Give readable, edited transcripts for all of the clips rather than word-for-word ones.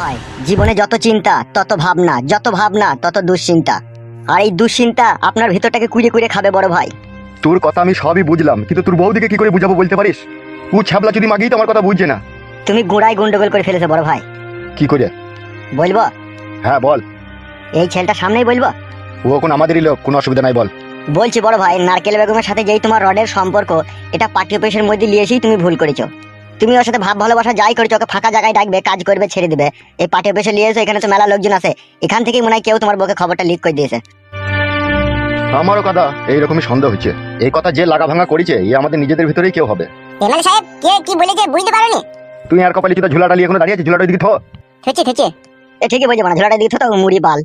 ভাই, জীবনে যত চিন্তা তত ভাবনা, যত ভাবনা তত দুশ্চিন্তা। আর এই দুশ্চিন্তা আপনার ভিতরটাকে কুড়ে কুড়ে খাবে বড় ভাই। তোর কথা আমি সবই বুঝলাম, কিন্তু তোর বউদিকে কি করে বুঝাবো বলতে পারিস? ও ছ্যাবলা যদি মাগি তো আমার কথা বুঝছে না। তুমি গুড়াই গন্ডগোল করে ফেলেছো বড় ভাই। কি করে? বলবো? হ্যাঁ বল। এই ছেলেটা সামনেই বলবো। ও এখন আমাদেরই লোক, কোনো অসুবিধা নাই, বল। বলছি বড় ভাই, নারকেল বেগমের সাথে যেই তোমার রডের সম্পর্ক, এটা পার্টি অফিসের মধ্যে নিয়ে এসেই তুমি ভুল করেছো। তুমি ওর সাথে ভাব ভালোবাসা যাই করেছো, ওকে ফাঁকা জায়গায় ডাকবে, কাজ করবে, ছেড়ে দিবে। এই পার্টি অফিসে নিয়ে এসে এখানে তো মেলা লোকজন আছে, এখান থেকেই মনে হয় কেউ তোমার বউকে খবরটা লিক করে দিয়েছে। আমারও কথা এইরকমই সন্দেহ হচ্ছে। এই কথা যে লাগা ভাঙা করেছে এ আমাদের নিজেদের ভিতরেই কেউ হবে। এমএলএ সাহেব কে কি বলেছে বুঝতে পারোনি? তুই আর কপালে চুদা ঝুলাটা নিয়ে এখনো দাঁড়িয়ে আছিস, ঝুলাটা দিকে থো। থেচে এ ঠিকই বলছে, মানে ঝোলাটা দিতে তো মুড়ি বাল।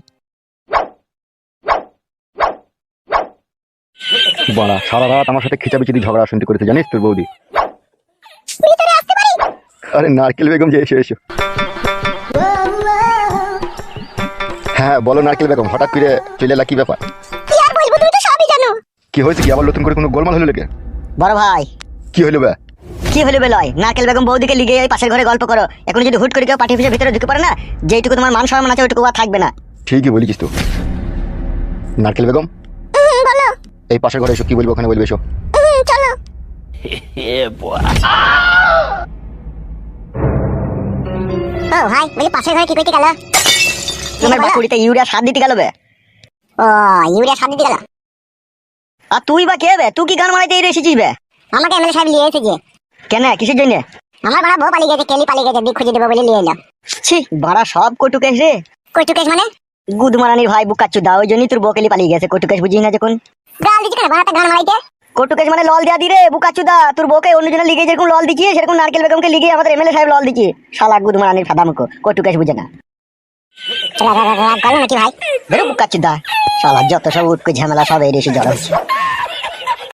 বাড়া সারা রাত আমার সাথে খিচাবিচি ঝগড়া শুনতে করেছে, জানিস তোর বৌদি? ভিতরে আসতে পারি? আরে নারকেল বেগম যে এসে এসো। হ্যাঁ বলো নারকেল বেগম, হঠাৎ করে চলে এলা, কি ব্যাপার? কি আর বলবো, তুমি তো সবই জানো। কি হয়েছে? কি আবার নতুন করে কোনো গোলমাল হলো লেগে? বড় ভাই, কি হইলো বে? কি হলো বেলয়? নারকেল বেগম বৌদিকে লিগে এই পাশের ঘরে গল্প করো। এখন যদি হুট করে কেউ পার্টি অফিসের ভিতরে ঢুকে পড়ে না, যেইটুকু তোমার মান সম্মান আছে ওইটুকু আর থাকবে না। ঠিকই বলেছিস তো। নারকেল বেগম বলো। এই পাশের ঘরে এসো, কি বলবো ওখানে বলবে, এসো। চলো। ও ভাই, বলি পাশের ঘরে কি করতে গেল? তোমার বাকুড়িতে ইউরিয়া সার দিতে গেল বে। ও ইউরিয়া সার দিতে গেল? আর তুই বা কে বে? তুই কি গান মারাইতে এসেছিস বে? আমাকে এমএলএ সাহেব নিয়ে এসেছে। কেন, কিসের জন্য? আমার বড় বউ পালিয়ে গেছে, কেলি পালিয়ে গেছে, দিক খুঁজে দেবো বলে নিয়ে এলো। ছি, বাড়া সব কটুকেশ রে। কইটু কেস মানে? গুদমারানির ভাই বুকাচ্ছু দা, ওই জন্যই তোর বকেলি পালিয়ে গেছে। কটুকেশ বুঝিস না যখন? গাল দিচ্ছে কেন বাড়াতে গান মারাইতে? কটুকেশ মানে লল দেয়া দি রে বুকাচ্ছু দা। তোর বউকে অন্যজনের লিগে যেরকম লল দিচ্ছি, সেরকম নারকেল বেগমকে লিগে আমাদের এমএলএ সাহেব লল দিচ্ছি। শালা গুদমারানির ফাদামকো, কটুকেশ বুঝে না। রাগ করো নাকি ভাই? বেরো বুকাচ্ছু দা, শালা যত সব উটকো ঝামেলা সব এই রেসে জড়া হচ্ছে।